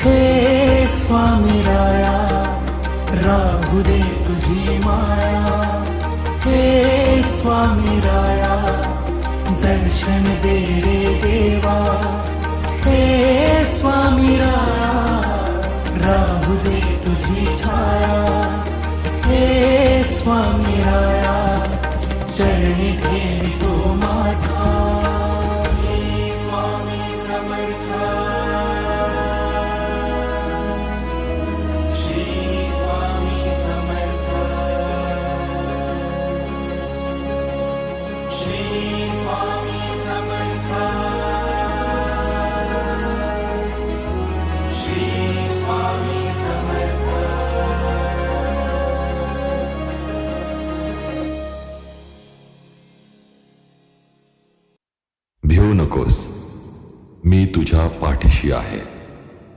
हे स्वामी राया राहू दे तुझी माया, हे स्वामी राया दर्शन दे रे देवा, हे स्वामी राया राहू दे तुझी छाया, हे स्वामी राया चरणी ठेवी तो माझा, हे स्वामी समर्था, श्री स्वामी समर्था, श्री स्वामी समर्था, श्री स्वामी समर्था. भिवू नकोस, मी तुझ्या पाठीशी आहे.